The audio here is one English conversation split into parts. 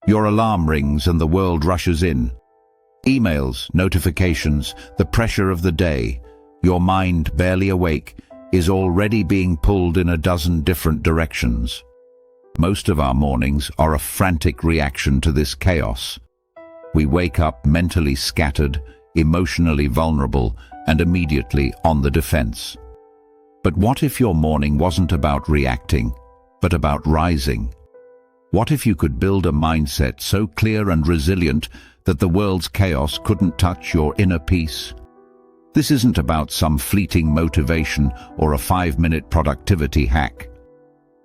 Your alarm rings and the world rushes in. Emails, notifications, the pressure of the day. Your mind, barely awake, is already being pulled in a dozen different directions. Most of our mornings are a frantic reaction to this chaos. We wake up mentally scattered, emotionally vulnerable, and immediately on the defense. But what if your morning wasn't about reacting, but about rising? What if you could build a mindset so clear and resilient that the world's chaos couldn't touch your inner peace? This isn't about some fleeting motivation or a 5-minute productivity hack.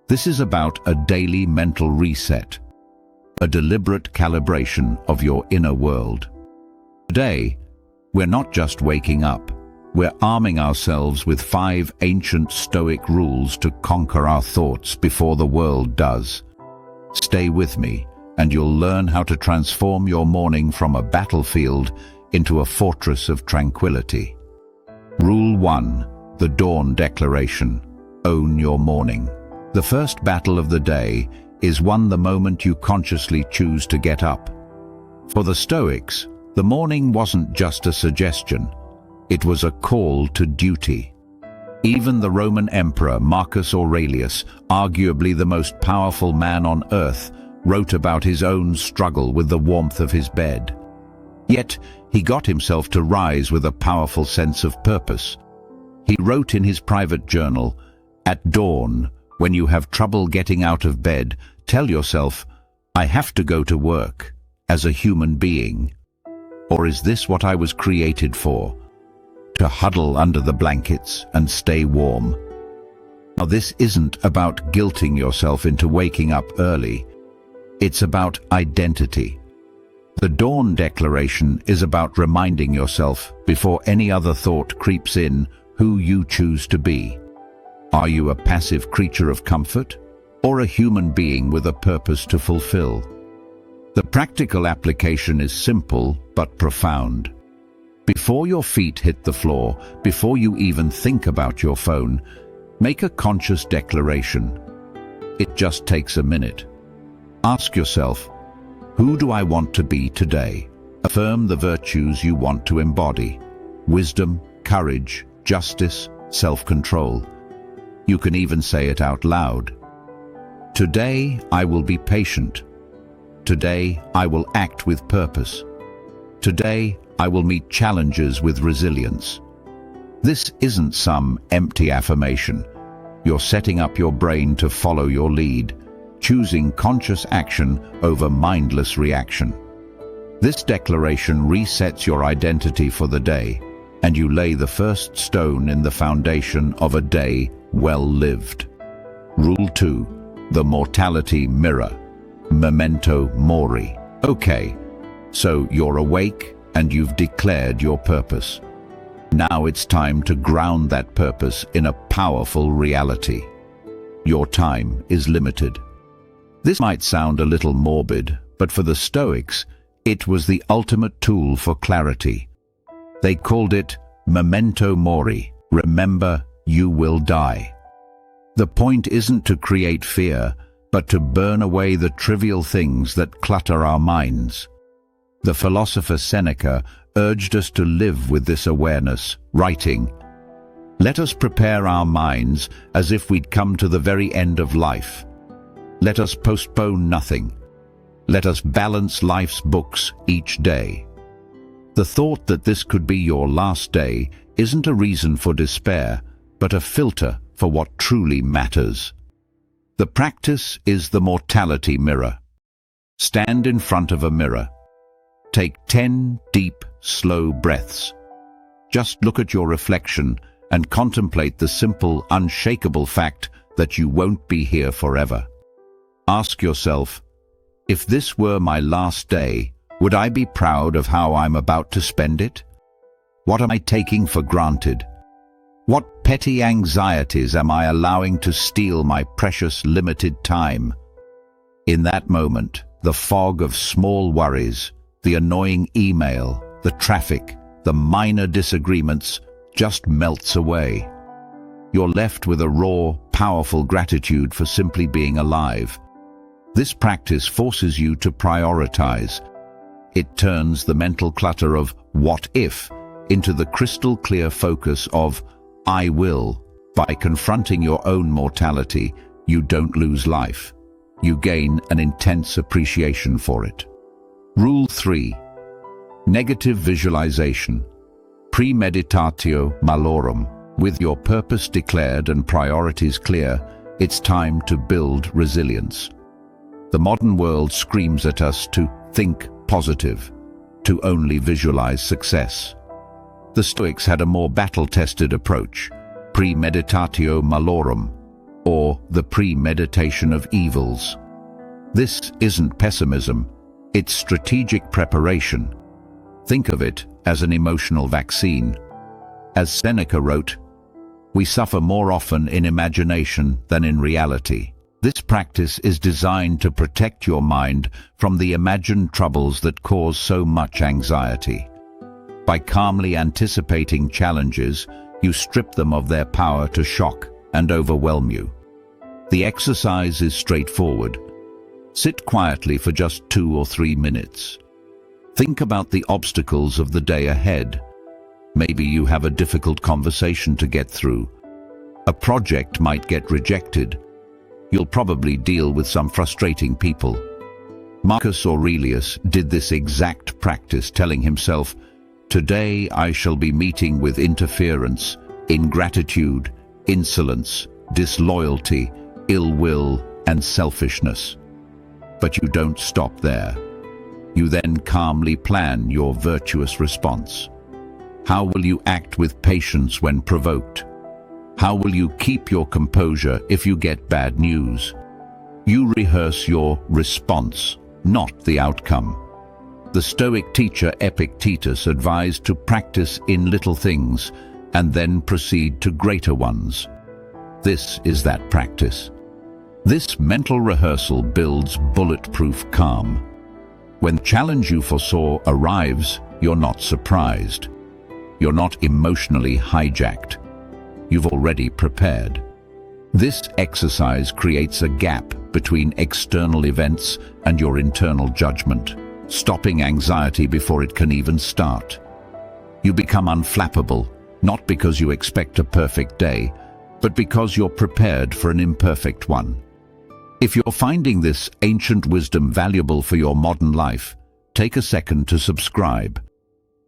This is about a daily mental reset, a deliberate calibration of your inner world. Today, we're not just waking up, we're arming ourselves with 5 ancient Stoic rules to conquer our thoughts before the world does. Stay with me, and you'll learn how to transform your morning from a battlefield into a fortress of tranquility. Rule 1. The Dawn Declaration. Own your morning. The first battle of the day is won the moment you consciously choose to get up. For the Stoics, the morning wasn't just a suggestion, it was a call to duty. Even the Roman Emperor Marcus Aurelius, arguably the most powerful man on earth, wrote about his own struggle with the warmth of his bed. Yet, he got himself to rise with a powerful sense of purpose. He wrote in his private journal, "At dawn, when you have trouble getting out of bed, tell yourself, 'I have to go to work as a human being.' Or is this what I was created for? To huddle under the blankets and stay warm?" Now, this isn't about guilting yourself into waking up early. It's about identity. The Dawn Declaration is about reminding yourself, before any other thought creeps in, who you choose to be. Are you a passive creature of comfort, or a human being with a purpose to fulfill? The practical application is simple but profound. Before your feet hit the floor, before you even think about your phone, make a conscious declaration. It just takes a minute. Ask yourself, who do I want to be today? Affirm the virtues you want to embody: wisdom, courage, justice, self-control. You can even say it out loud. Today I will be patient. Today I will act with purpose. Today I will meet challenges with resilience. This isn't some empty affirmation. You're setting up your brain to follow your lead, choosing conscious action over mindless reaction. This declaration resets your identity for the day, and you lay the first stone in the foundation of a day well lived. Rule 2. The Mortality Mirror. Memento Mori. Okay, so you're awake and you've declared your purpose. Now it's time to ground that purpose in a powerful reality. Your time is limited. This might sound a little morbid, but for the Stoics, it was the ultimate tool for clarity. They called it Memento Mori. Remember, you will die. The point isn't to create fear, but to burn away the trivial things that clutter our minds. The philosopher Seneca urged us to live with this awareness, writing, "Let us prepare our minds as if we'd come to the very end of life. Let us postpone nothing. Let us balance life's books each day." The thought that this could be your last day isn't a reason for despair, but a filter for what truly matters. The practice is the mortality mirror. Stand in front of a mirror. Take 10 deep, slow breaths. Just look at your reflection and contemplate the simple, unshakable fact that you won't be here forever. Ask yourself, if this were my last day, would I be proud of how I'm about to spend it? What am I taking for granted? What petty anxieties am I allowing to steal my precious limited time? In that moment, the fog of small worries, the annoying email, the traffic, the minor disagreements just melts away. You're left with a raw, powerful gratitude for simply being alive. This practice forces you to prioritize. It turns the mental clutter of "what if" into the crystal clear focus of "I will." By confronting your own mortality, you don't lose life. You gain an intense appreciation for it. Rule 3. Negative visualization. Premeditatio malorum. With your purpose declared and priorities clear, it's time to build resilience. The modern world screams at us to think positive, to only visualize success. The Stoics had a more battle-tested approach, premeditatio malorum, or the premeditation of evils. This isn't pessimism, it's strategic preparation. Think of it as an emotional vaccine. As Seneca wrote, "We suffer more often in imagination than in reality." This practice is designed to protect your mind from the imagined troubles that cause so much anxiety. By calmly anticipating challenges, you strip them of their power to shock and overwhelm you. The exercise is straightforward. Sit quietly for just 2 or 3 minutes. Think about the obstacles of the day ahead. Maybe you have a difficult conversation to get through. A project might get rejected. You'll probably deal with some frustrating people. Marcus Aurelius did this exact practice, telling himself, "Today I shall be meeting with interference, ingratitude, insolence, disloyalty, ill will, and selfishness." But you don't stop there. You then calmly plan your virtuous response. How will you act with patience when provoked? How will you keep your composure if you get bad news? You rehearse your response, not the outcome. The Stoic teacher Epictetus advised to practice in little things and then proceed to greater ones. This is that practice. This mental rehearsal builds bulletproof calm. When the challenge you foresaw arrives, you're not surprised. You're not emotionally hijacked. You've already prepared. This exercise creates a gap between external events and your internal judgment, stopping anxiety before it can even start. You become unflappable, not because you expect a perfect day, but because you're prepared for an imperfect one. If you're finding this ancient wisdom valuable for your modern life, take a second to subscribe.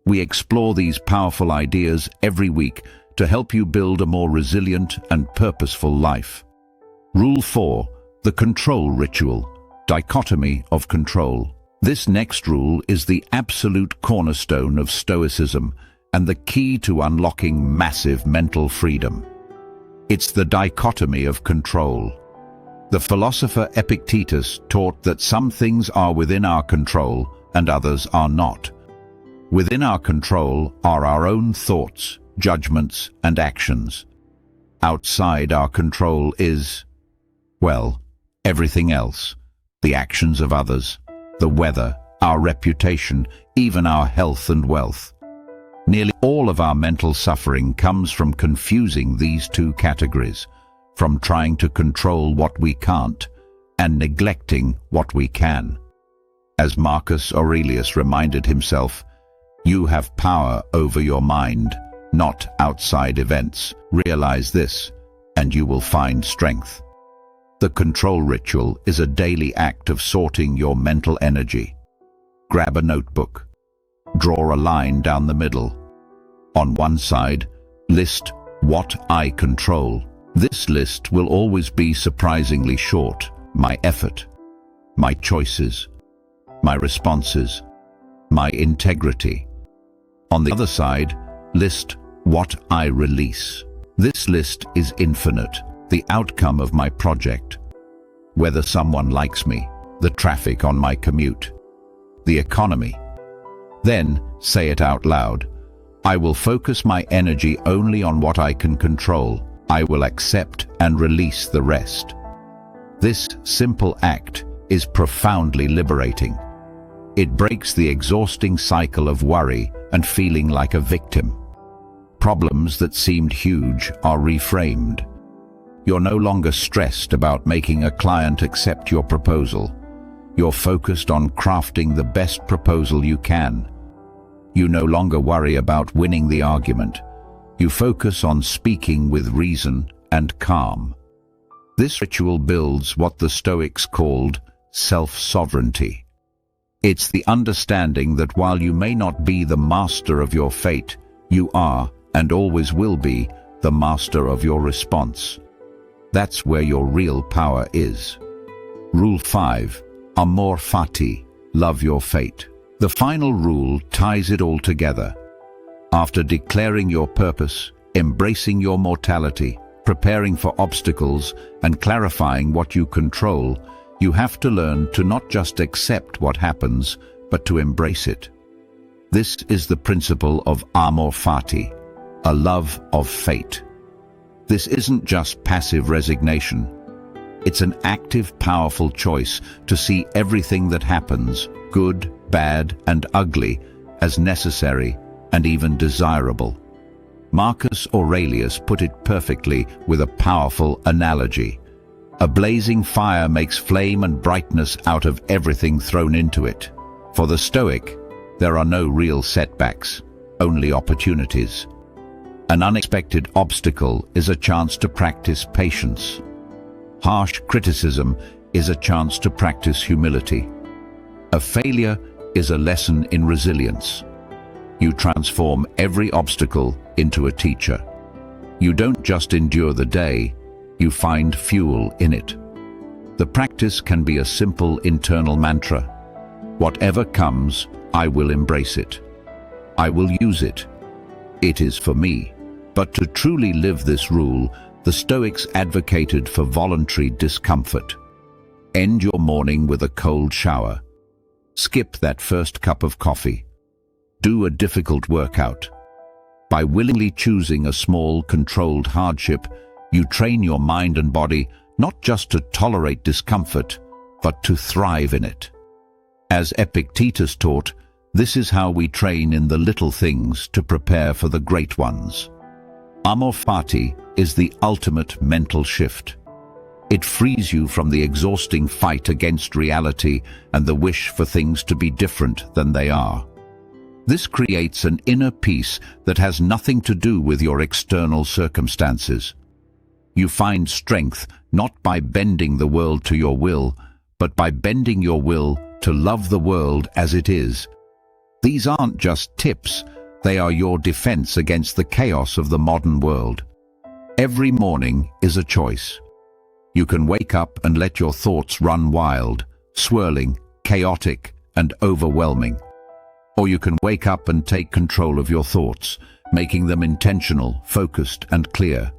We explore these powerful ideas every week to help you build a more resilient and purposeful life. Rule 4. The control ritual. Dichotomy of control. This next rule is the absolute cornerstone of Stoicism and the key to unlocking massive mental freedom. It's the dichotomy of control. The philosopher Epictetus taught that some things are within our control and others are not. Within our control are our own thoughts, judgments, and actions. Outside our control is, well, everything else. The actions of others, the weather, our reputation, even our health and wealth. Nearly all of our mental suffering comes from confusing these two categories, from trying to control what we can't and neglecting what we can. As Marcus Aurelius reminded himself, you have power over your mind, not outside events. Realize this, and you will find strength. The control ritual is a daily act of sorting your mental energy. Grab a notebook. Draw a line down the middle. On one side, list what I control. This list will always be surprisingly short. My effort, my choices, my responses, my integrity. On the other side, list what I release. This list is infinite, the outcome of my project. Whether someone likes me, the traffic on my commute, the economy. Then say it out loud. I will focus my energy only on what I can control. I will accept and release the rest. This simple act is profoundly liberating. It breaks the exhausting cycle of worry and feeling like a victim. Problems that seemed huge are reframed. You're no longer stressed about making a client accept your proposal. You're focused on crafting the best proposal you can. You no longer worry about winning the argument. You focus on speaking with reason and calm. This ritual builds what the Stoics called self-sovereignty. It's the understanding that while you may not be the master of your fate, you are, and always will be, the master of your response. That's where your real power is. Rule 5. Amor fati. Love your fate. The final rule ties it all together. After declaring your purpose, embracing your mortality, preparing for obstacles, and clarifying what you control, you have to learn to not just accept what happens, but to embrace it. This is the principle of amor fati, a love of fate. This isn't just passive resignation. It's an active, powerful choice to see everything that happens, good, bad, and ugly, as necessary and even desirable. Marcus Aurelius put it perfectly with a powerful analogy. A blazing fire makes flame and brightness out of everything thrown into it. For the Stoic, there are no real setbacks, only opportunities. An unexpected obstacle is a chance to practice patience. Harsh criticism is a chance to practice humility. A failure is a lesson in resilience. You transform every obstacle into a teacher. You don't just endure the day, you find fuel in it. The practice can be a simple internal mantra. Whatever comes, I will embrace it. I will use it. It is for me. But to truly live this rule, the Stoics advocated for voluntary discomfort. End your morning with a cold shower. Skip that first cup of coffee. Do a difficult workout. By willingly choosing a small, controlled hardship, you train your mind and body not just to tolerate discomfort, but to thrive in it. As Epictetus taught, this is how we train in the little things to prepare for the great ones. Amor fati is the ultimate mental shift. It frees you from the exhausting fight against reality and the wish for things to be different than they are. This creates an inner peace that has nothing to do with your external circumstances. You find strength not by bending the world to your will, but by bending your will to love the world as it is. These aren't just tips, they are your defense against the chaos of the modern world. Every morning is a choice. You can wake up and let your thoughts run wild, swirling, chaotic, and overwhelming. Or you can wake up and take control of your thoughts, making them intentional, focused, and clear.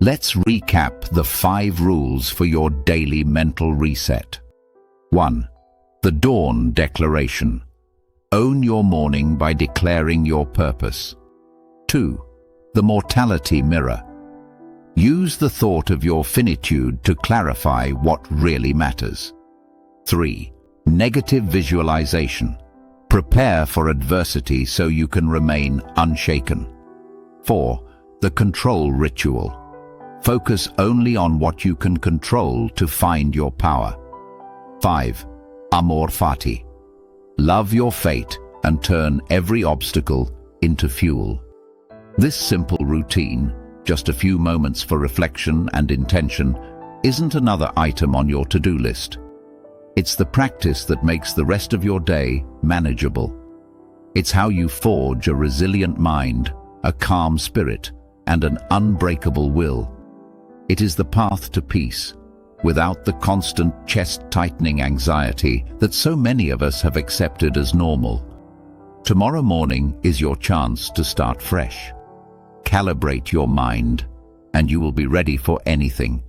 Let's recap the 5 rules for your daily mental reset. 1. The Dawn Declaration. Own your morning by declaring your purpose. 2. The Mortality Mirror. Use the thought of your finitude to clarify what really matters. 3. Negative Visualization. Prepare for adversity so you can remain unshaken. 4. The Control Ritual. Focus only on what you can control to find your power. 5. Amor fati. Love your fate and turn every obstacle into fuel. This simple routine, just a few moments for reflection and intention, isn't another item on your to-do list. It's the practice that makes the rest of your day manageable. It's how you forge a resilient mind, a calm spirit, and an unbreakable will. It is the path to peace, without the constant chest-tightening anxiety that so many of us have accepted as normal. Tomorrow morning is your chance to start fresh. Calibrate your mind, and you will be ready for anything.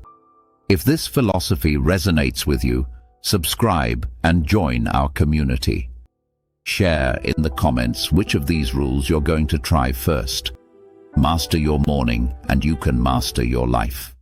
If this philosophy resonates with you, subscribe and join our community. Share in the comments which of these rules you're going to try first. Master your morning, and you can master your life.